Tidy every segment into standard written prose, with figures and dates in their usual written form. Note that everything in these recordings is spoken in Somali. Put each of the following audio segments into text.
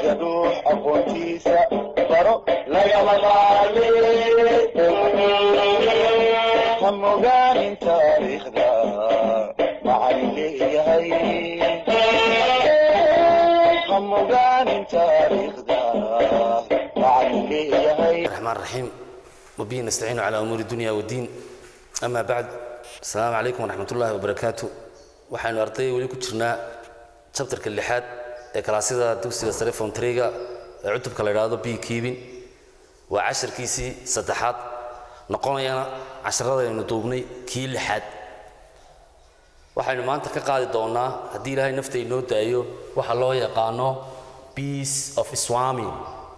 يروح أقوتيسا برو لا يمغالي هم غاني تاريخ دا معلي هي هم غاني تاريخ دا معلي هي الرحمن الرحيم وبه نستعين على أمور الدنيا والدين أما بعد السلام عليكم ورحمة الله وبركاته waxaanu arday wali ku jirnaa chapterka 6 ee kalaasida dugsiga sare form 3ga ee cutubka la yiraahdo beekeeping waa casharkiisii saddexaad noqonayana casharadaynu duubnay kii 6aad waxaanu maanta ka qaadi doonaa hadii Ilaahay naftay noo daayo waxa loo yaqaano peace of swarming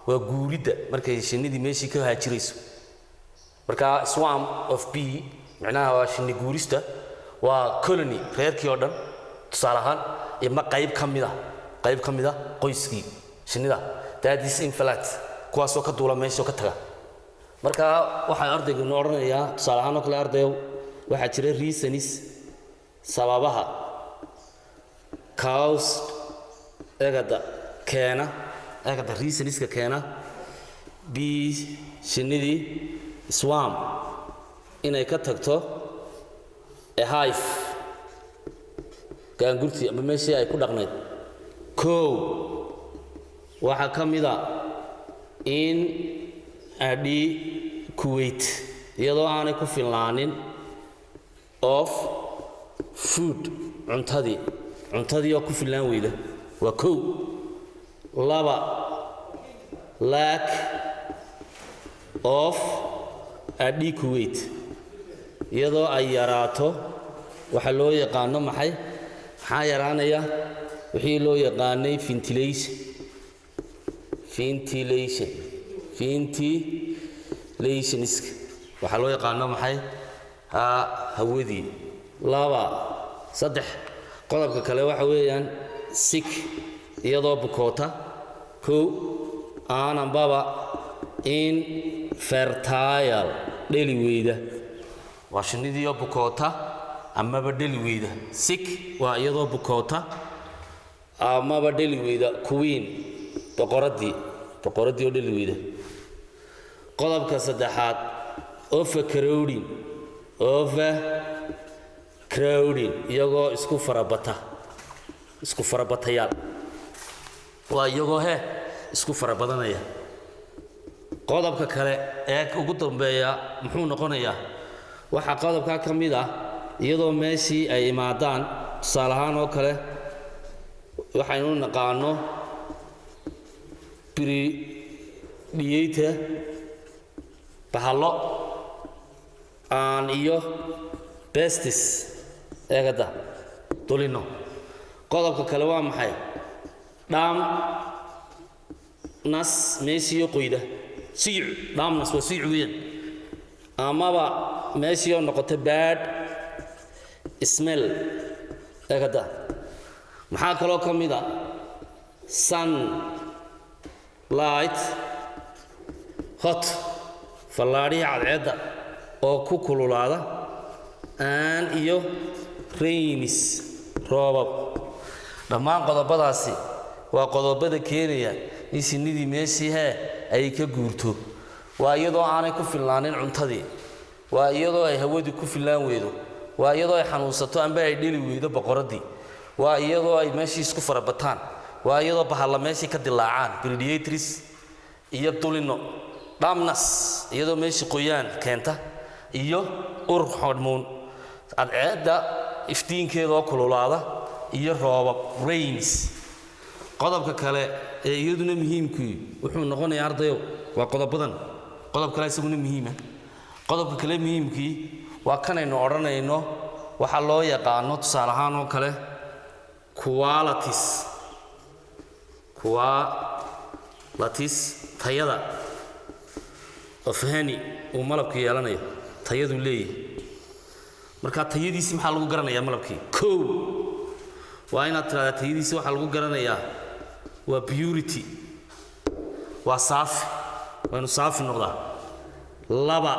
waa guurida markay shinnidii meeshii ka haajirayso marka swarm of bee macnaha waa shinni guurista waa colony reerkii oo dhan tusaalahan ima qayb kamida qoyskii shinnida that is inflat kuwaasoo ka duula meesha ka taga marka waxaan ardaygu noo oranayaa tusaalahan oo kale ardayo waxa jira reasons sababaha cause egada reasons ka keena bee shinnidii swarm inay ka tagto a hive gaangurti ama meeshii ay ku dhaqnayd waxa kamida in adi Kuwait iyadoo aanay ku filnaanin of food cuntadii oo ku filan weyda waa laba lack of adi Kuwait iyadoo ay yaraato waxa loo yaqaano maxay yaraanaya wixii loo yaqaanay ventilation waxa loo yaqaano maxay hawadii saddex qodobka kale waxa weeyaan sick iyadoo bukoota aanan baba infertile dheli weyda waa shinnidii oo bukoota amaba dheli weyda sick waa iyadoo bukoota amaba dheli weyda queen boqoradii oo dheli weyda qodobka saddexaad overcrowding iyagoo isku farabatayaal waa iyagoo isku farabadanaya qodobka kale ee ugu dambeeya muxuu noqonayaa waxa qodobka kamid ah iyadoo meeshii ay imaadaan tusaalahaan oo kale waxaynu naqaano predator bahalo iyo pestis egada dolino qodobka kale waa maxay nas meeshii qoyda damnas waa weyn amaba meeshii oo noqotay bad smell egada maxaa kaloo kamida sun light hot fallaadhiya cadceedda oo ku kululaada iyo rains roobab dhammaan qodobadaasi waa qodobada keenaya in shinnidii meeshii ay ka guurto waa iyadoo aanay ku filnaanin cuntadii waa iyadoo ay hawadii ku filaan weydo waa iyadoo ay xanuunsato amba ay dheli weydo boqoradii waa iyadoo ay meeshii isku farabataan waa iyadoo bahalla meeshii ka dilaacaan predators iyo dolino damnas iyadoo meeshii qoyaan keenta iyo hormoon cadceedda iftiinkeeda oo kululaada iyo roobab rains qodobka kale ee iyaduna muhiimkii wuxuu noqonayaa ardayo waa qodob kale isaguna muhiima qodobka kale muhiimkii waa kanaynu oranayno waxa loo yaqaano tusaalahaan oo kale qualities tayada of honey uu malabka yeelanayo tayadu leeyahay marka tayadiisi maxaa lagu garanayaa malabkii waa inaad tiraahdaa tayadiisi waxa lagu garanayaa waa purity waa saafi waa inuu saafi noqdaa laba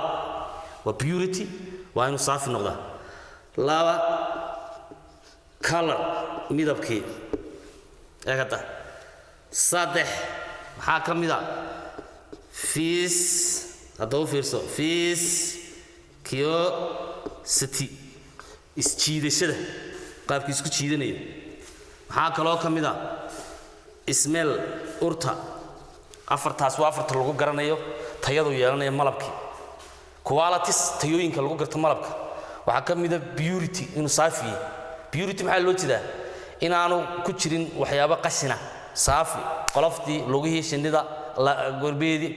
waa purity waa inuu saafi noqdaa laba color midabkii eegata saddex maxaa ka mid a fees haddaba u fiirso fees curiosity isjiidashada qaabkii isku jiidanaya maxaa kaloo ka mid a smell urta afartaas waa afarta lagu garanayo tayadu yeelanaya malabkii qualities tayooyinka lagu garto malabka waxaa ka mid a purity inuu saafi yahay purity maxaa loo jeedaa inaanu ku jirin waxyaabo qashina saafi qoloftii lugihii shinnida gorbeedii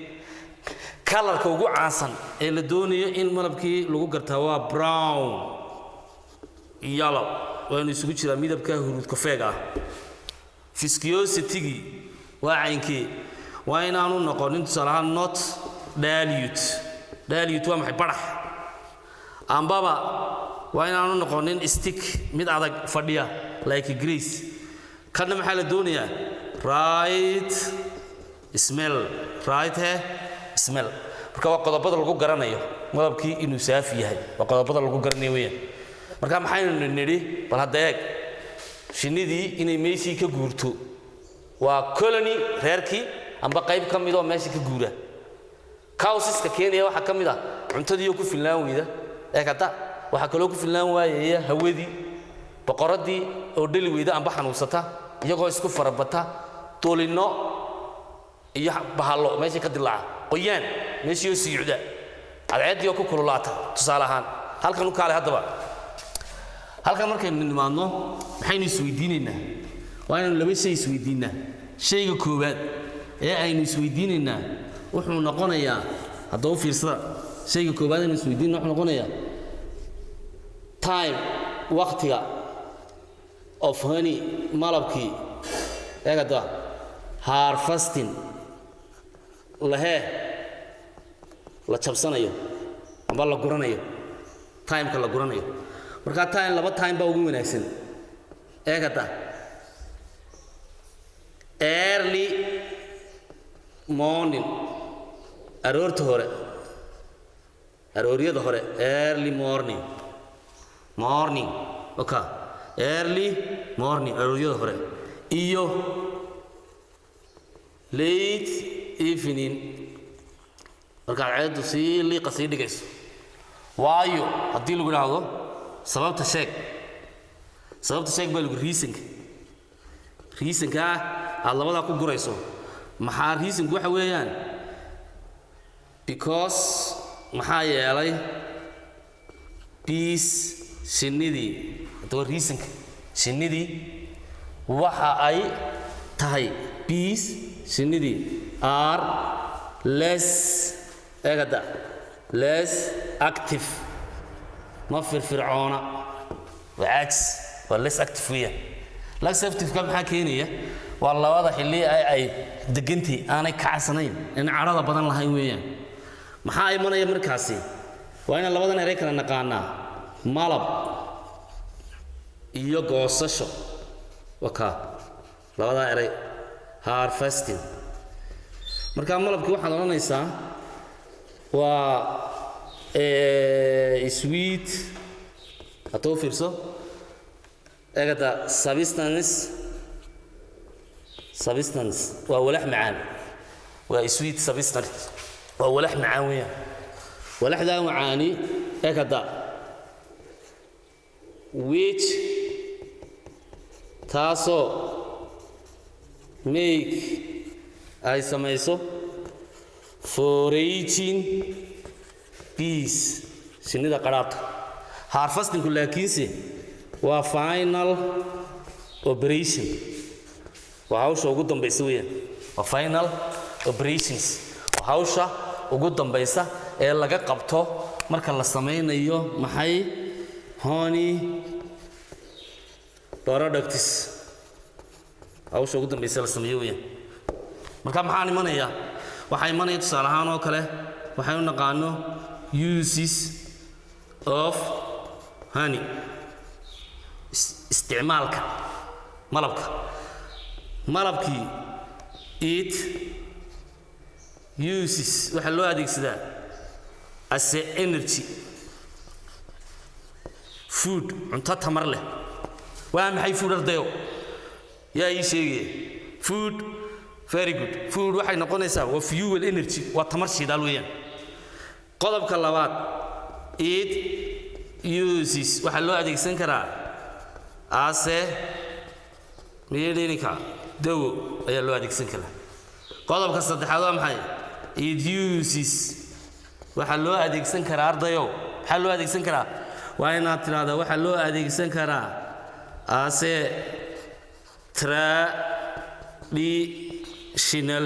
kalarka ugu caansan ee la doonayo in malabkii lagu gartaa waa brown yellow waa inuu isugu jiraa midabka huruud kafeega ah viscosity waa caynkii waa inaanu noqonin tusaale ahaan not dilute dilute waa maxay barax ambaba waa inaanu noqonin stick mid adag fadhiya like grease kana maxaa la doonayaa right smell right smell marka waa qodobada lagu garanayo malabkii inuu saafi yahay waa qodobada lagu garanayo weeyaan marka maxaynu nidhi bal hadda eeg shinnidii inay meeshii ka guurto waa colony reerkii amba qayb ka mid oo meeshii ka guura causeska keenaya waxaa ka mid ah cuntadii ku filnaan weyda ee kada waxaa kaloo ku filnaan waayaya hawadii boqoradii oo dhali weyda amba xanuunsata iyagoo isku farabata tolino iyo bahalo meeshii ka dilaaca qoyaan meeshii oo siicda cadceedii oo ku kululaata tusaale ahaan halkan u kaale haddaba halkan markaynu nimaadno maxaynu isweydiinaynaa waa inaynu laba shay isweydiinaa shayga koowaad ee aynu isweydiinaynaa wuxuu noqonayaa haddaba u fiirsada shayga koowaad aynu isweydiinna wuxuu noqonayaa time waqtiga of honey malabkii eegada harvesting lahee la jabsanayo amba la guranayo timeka la guranayo marka time laba time baa ugu wanaagsan eegada early morning aroorta hore arooryada hore early morning okay early morning arooryada hore iyo late evening marka cadceedu sii liiqa sii dhigayso waayo haddii lagu idhaahdo sababta sheeg baa lagu reasonka aad labadaa ku gurayso maxaa reasonku waxa weeyaan because maxaa yeelay bees shinnidii haddaba reasonka shinnidii waxa ay tahay bees shinnidii are less eegada less active ma firfircoona waa caajis waa less active weeyaan less active-ka maxaa keenaya waa labada xilli ay degantii aanay kacsanayn in carada badan lahayn weeyaan maxaa imanaya markaasi waa inaan labadan eray kala naqaanaa malab iyo goosasho wakaa labadaa eray harvesting markaa malabkii waxaad odhanaysaa waa sweet haddaba u fiirso eegada substance waa walax macaan waa sweet substance waa walax macaan weeyaan walaxdaa macaani eegada which taasoo make ay samayso foraging bees shinnida qaraabta harvestingku laakiinse waa final operation waa hawsha ugu dambaysa weeyaan waa final operations waa hawsha ugu dambaysa ee laga qabto marka la samaynayo maxay honey products hawsha ugu dambaysa la sameeyo weeyaan marka maxaa imanaya waxaa imanaya tusaale ahaan oo kale waxaynu naqaano uses of honey isticmaalka malabkii it uses waxaa loo adeegsadaa as a energy food cunto tamar leh waa maxay food ardayo yaa ii sheegaya food very good food waxay noqonaysaa waa fuel energy waa tamar shidaal weeyaan qodobka labaad it uses waxa loo adeegsan karaa as a medicinal dawo ayaa loo adeegsan karaa qodobka saddexaad waa maxay it uses waxa loo adeegsan karaa ardayo waxa loo adeegsan karaa waa inaad tiraahdo waxa loo adeegsan karaa as a traditional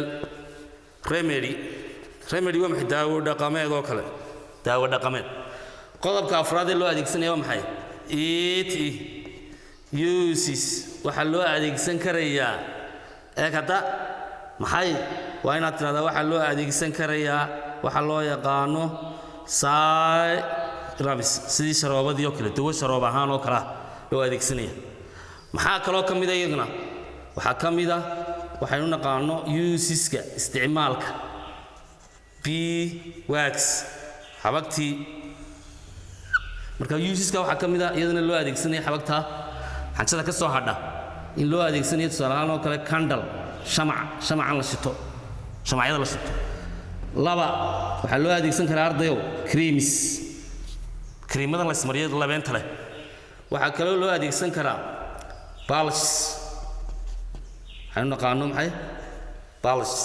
remedy waa maxay daawo dhaqameed oo kale daawo dhaqameed qodobka afraad ee loo adeegsanaya waa maxay it uses waxa loo adeegsan karayaa hadda maxay waa inaad tiraahdaa waxa loo adeegsan karayaa waxa loo yaqaano syrups sidii sharoobadii oo kale dawo sharoob ahaan oo kale loo adeegsanaya maxaa kaloo ka mid ah iyaguna waxaa ka mid ah waxaynu naqaano useska isticmaalka wax xabagtii marka useska waxaa ka mid ah iyadana loo adeegsanaya xabagta xanjada ka soo hadha in loo adeegsanayo tusaale ahaan oo kale candle shamacan la shito shamacyada la shito laba waxaa loo adeegsan karaa ardayo creamada la ismariyo labeenta leh waxaa kaloo loo adeegsan karaa polish waxaynu naqaano maxay polish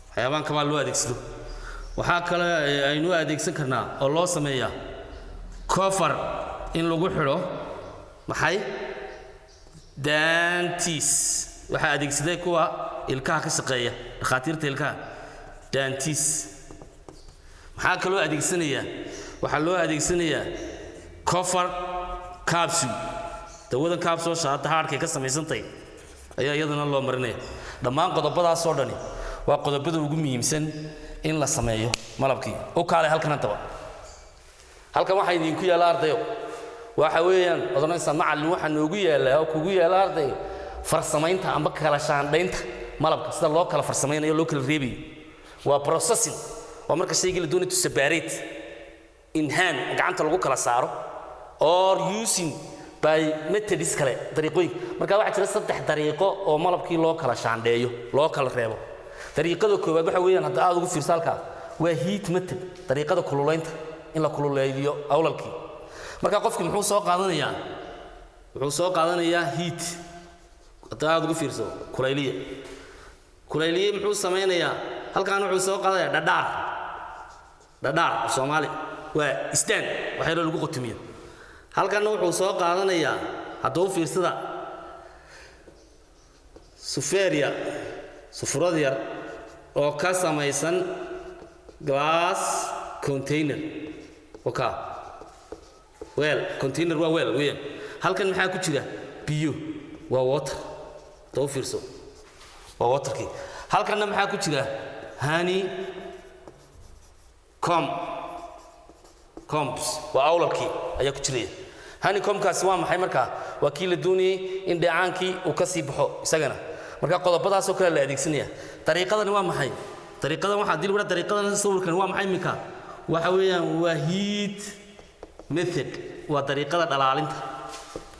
waxyaabaan kabaa loo adeegsado waxaa kale aynu adeegsan karnaa oo loo sameeyaa cover in lagu xidho maxay dantis waxaa adeegsaday kuwa ilkaha ka shaqeeya dhakhaatiirta ilkaha dantis maxaa kaloo adeegsanayaa waxaa loo adeegsanayaa cover capsule dawadan capsule shaata haarkay ka samaysantay ayaa iyadana loo marinaya dhammaan qodobadaas oo dhani waa qodobada ugu muhiimsan in la sameeyo malabkii oo kale halkan hadaba halkan waxa idinku yaala ardayo waxa weeyaan odanaysa macallin waxa noogu yaala oo kugu yaala ardayo farsamaynta amba kala shaandhaynta malabka sida loo kala farsamaynayo loo kala reebiyo waa processing waa marka shayga la doonayo to separate in hand gacanta lagu kala saaro or using by methods kale dariiqooyin marka waxa jira saddex dariiqo oo malabkii loo kala shaandheeyo loo kala reebo dariiqada koowaad waxa weeyaan hadda aad ugu fiirso halka waa heat method dariiqada kululaynta in la kululeeyo awlalkii marka qofku muxuu soo qaadanayaa heat hadda aad ugu fiirso kulayliye muxuu sameynayaa halkaan wuxuu soo qaadayaa dhadhaar Soomaali waa istaan waxa lagu qotomiyo halkaan wuxuu soo qaadanayaa hadda u fiirsada sufurad yar oo ka samaysan glass container container waa weel weeyaan halkan maxaa ku jira biyo waa water doo fiirso waa waterkii halkanna maxaa ku jira honey combs waa awlalkii ayaa ku jiraya honey combkaasi waa maxay markaa waa kii la doonayay in dheecaankii uu ka sii baxo isagana marka qodobadaas oo kale la adeegsanaya dariiqadan waa maxay dariiqadan waxa dil wada dariiqadan sawirkan waa maxay mika waxa weeyaan waa heat method waa dariiqada dhalaalinta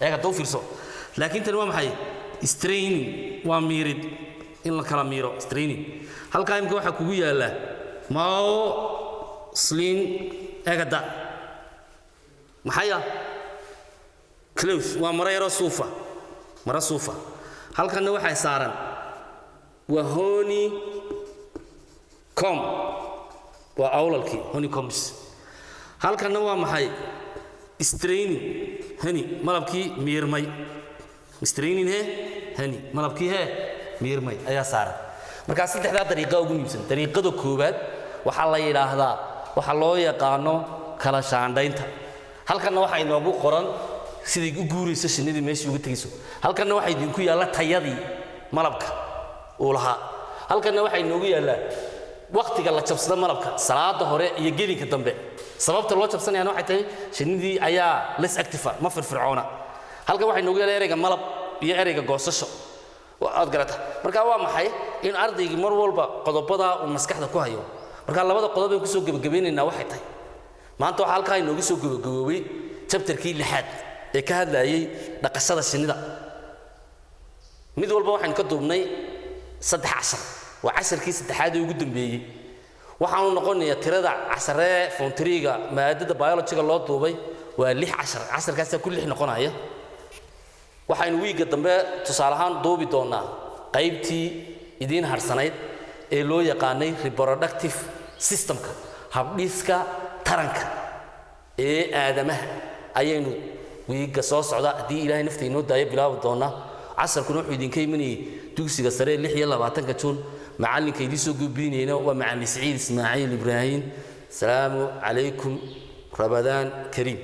eega doo fiirso laakiin tan waa maxay straining waa miirid in la kala miiro straining halka imka waxa kugu yaala mao sling eega da maxay close waa mara suufa halkanna waxa saaran waa honey comb waa awlalkii honey combs halkanna waa maxay straining honey malabkii miirmay straining honey malabkii miirmay ayaa saaran marka saddexda dariiqo ugu muhiimsan dariiqada koowaad waxa la yiraahdaa waxa loo yaqaano kala shaandhaynta halkanna waxa inoogu qoran sidii u guurayso shinidii meeshii ugu tagayso halkanna waxa idinku yaala tayadii malabka oo laha halkanna waxa inoogu yaala waqtiga la jabsada malabka salaada hore iyo gelinka dambe sababta loo jabsanayana waxay tahay shinidii ayaa less active ma firfircoona halkan waxa inoogu yaala ereyga malab iyo ereyga goosasho aad garata marka waa maxay in ardaygi mar walba qodobada uu maskaxda ku hayo marka labada qodob ee ku soo gabagabeynayna waxay tahay maanta waxa halka inoogu soo gabagaboobay chapterkii 6 ee ka hadlayay dhaqashada shinida mid walba waxaan ka duubnay 13 waa casharkii saddexaad ee ugu dambeeyay waxaanu noqonayaa tirada casharee foontriga maadada biology-ga loo duubay waa 6 casharkaas ku 6 noqonaya waxaynu wiiga dambe tusaale ahaan duubi doonaa qaybtii idin harsanayd ee loo yaqaanay reproductive systemka habdhiska taranka ee aadamaha ayaynu wiiga soo socda hadii ilaahay nafteena daayo bilaaw doona casharkuna wuxuu idinka imanayay dugsiga sare 26 Juun macalinka idin soo gudbinayna waa macallin Saciid Ismaaciil Ibraahim salaamu calaykum Ramadaan Kariim